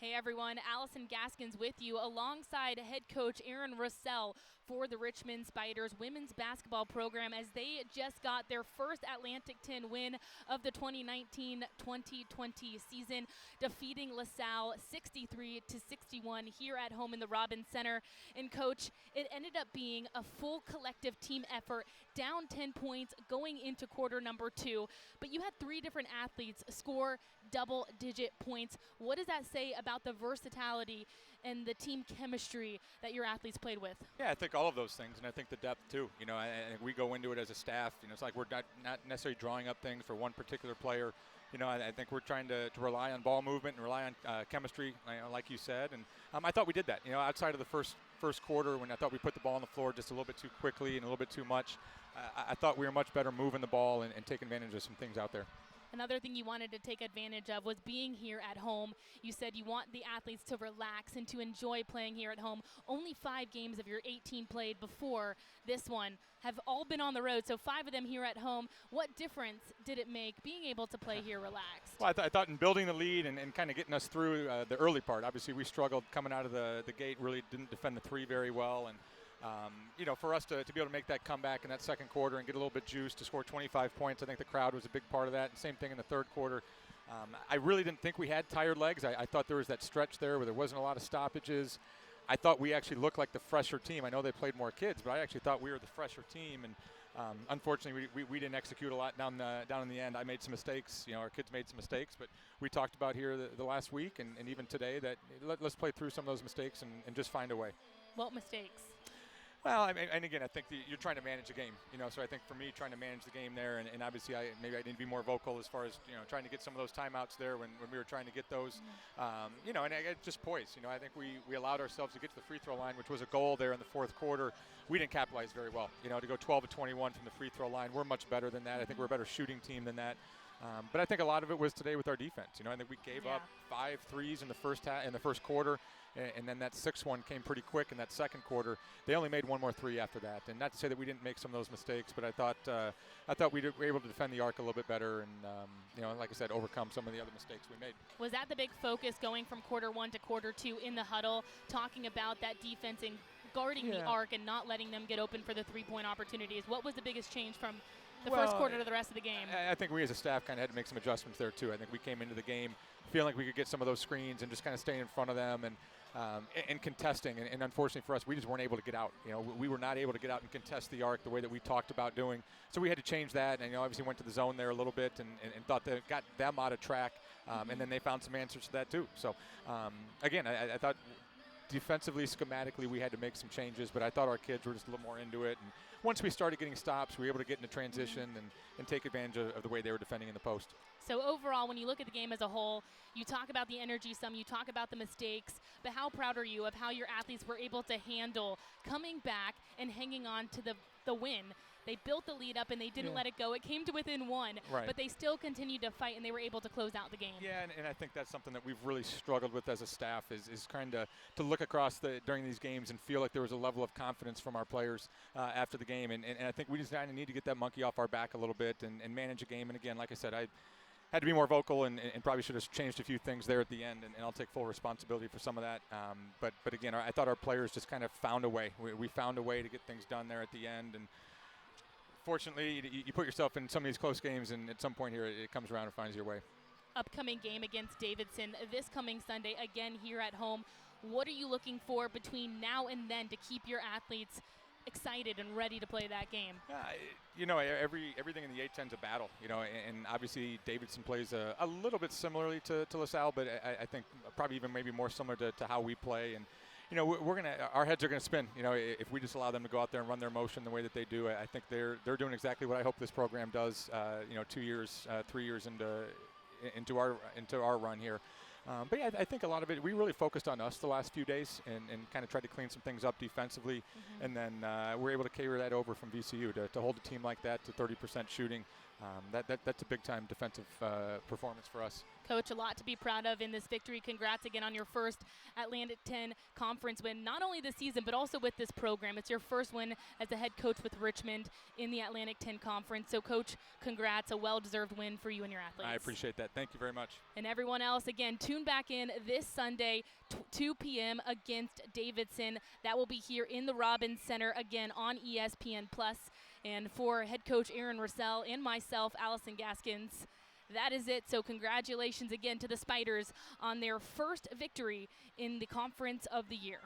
Hey everyone, Allison Gaskins with you alongside head coach Aaron Russell for the Richmond Spiders women's basketball program as they just got their first Atlantic 10 win of the 2019-2020 season, defeating LaSalle 63-61 here at home in the Robins Center. And coach, it ended up being a full collective team effort, down 10 points going into quarter number 2, but you had 3 different athletes score double-digit points. What does that say about the versatility and the team chemistry that your athletes played with? Yeah, I think all of those things, and I think the depth too. You know, and we go into it as a staff. You know, it's like we're not necessarily drawing up things for one particular player. You know, I think we're trying to rely on ball movement and rely on chemistry, like you said. And I thought we did that. You know, outside of the first quarter when I thought we put the ball on the floor just a little bit too quickly and a little bit too much, I thought we were much better moving the ball and taking advantage of some things out there. Another thing you wanted to take advantage of was being here at home. You said you want the athletes to relax and to enjoy playing here at home. Only 5 games of your 18 played before this one have all been on the road, so 5 of them here at home. What difference did it make being able to play here relaxed? Well, I thought in building the lead and kind of getting us through the early part. Obviously, we struggled coming out of the gate, really didn't defend the 3 very well. And you know, for us to be able to make that comeback in that second quarter and get a little bit juiced to score 25 points, I think the crowd was a big part of that. And same thing in the third quarter. I really didn't think we had tired legs. I thought there was that stretch there where there wasn't a lot of stoppages. I thought we actually looked like the fresher team. I know they played more kids, but I actually thought we were the fresher team. And unfortunately, we didn't execute a lot down in the end. I made some mistakes. You know, our kids made some mistakes, but we talked about here the last week and even today that let's play through some of those mistakes and just find a way. What mistakes? Well, I mean, and again, I think you're trying to manage the game, you know. So I think for me, trying to manage the game there, and obviously, maybe I need to be more vocal as far as trying to get some of those timeouts there when we were trying to get those, you know, and I just poise. You know, I think we allowed ourselves to get to the free throw line, which was a goal there in the fourth quarter. We didn't capitalize very well. You know, to go 12 of 21 from the free throw line, we're much better than that. I think we're a better shooting team than that. But I think a lot of it was today with our defense. You know, I think we gave up 5 threes in the first quarter, and then that 6th one came pretty quick in that second quarter. They only made 1 more 3 after that, and not to say that we didn't make some of those mistakes, but I thought we were able to defend the arc a little bit better, and you know, like I said, overcome some of the other mistakes we made. Was that the big focus going from quarter 1 to quarter 2 in the huddle, talking about that defense and guarding the arc and not letting them get open for the 3-point opportunities? What was the biggest change from the first quarter to the rest of the game? I think we as a staff kind of had to make some adjustments there too. I think we came into the game feeling like we could get some of those screens and just kind of stay in front of them and contesting. And unfortunately for us, we just weren't able to get out. You know, we were not able to get out and contest the arc the way that we talked about doing. So we had to change that. And obviously went to the zone there a little bit and thought that got them out of track. And then they found some answers to that too. So again, I thought defensively, schematically, we had to make some changes, but I thought our kids were just a little more into it. And once we started getting stops, we were able to get into transition and take advantage of the way they were defending in the post. So overall, when you look at the game as a whole, you talk about the energy some, you talk about the mistakes, but how proud are you of how your athletes were able to handle coming back and hanging on to the win? They built the lead up and they didn't let it go. It came to within 1, but they still continued to fight and they were able to close out the game. Yeah, and I think that's something that we've really struggled with as a staff is trying to look across during these games and feel like there was a level of confidence from our players after the game. And I think we just kind of need to get that monkey off our back a little bit and manage a game. And again, like I said, I had to be more vocal and probably should have changed a few things there at the end, and I'll take full responsibility for some of that. But again, I thought our players just kind of found a way. We found a way to get things done there at the end. And fortunately, you put yourself in some of these close games, and at some point here, it comes around and finds your way. Upcoming game against Davidson this coming Sunday, again here at home. What are you looking for between now and then to keep your athletes excited and ready to play that game? You know, everything in the A-10 is a battle, you know, and obviously Davidson plays a little bit similarly to LaSalle, but I think probably even maybe more similar to how we play. And you know, our heads are gonna spin. You know, if we just allow them to go out there and run their motion the way that they do, I think they're doing exactly what I hope this program does. You know, 2 years, 3 years into our run here. But yeah, I think a lot of it, we really focused on us the last few days and kind of tried to clean some things up defensively. And then we're able to carry that over from VCU to hold a team like that to 30% shooting. That's a big time defensive performance for us. Coach, a lot to be proud of in this victory. Congrats again on your first Atlantic 10 conference win, not only this season, but also with this program. It's your first win as a head coach with Richmond in the Atlantic 10 conference. So, Coach, congrats. A well-deserved win for you and your athletes. I appreciate that. Thank you very much. And everyone else, again, tune back in this Sunday, 2 p.m. against Davidson. That will be here in the Robbins Center, again, on ESPN+. And for head coach Aaron Russell and myself, Allison Gaskins, that is it. So congratulations again to the Spiders on their first victory in the conference of the year.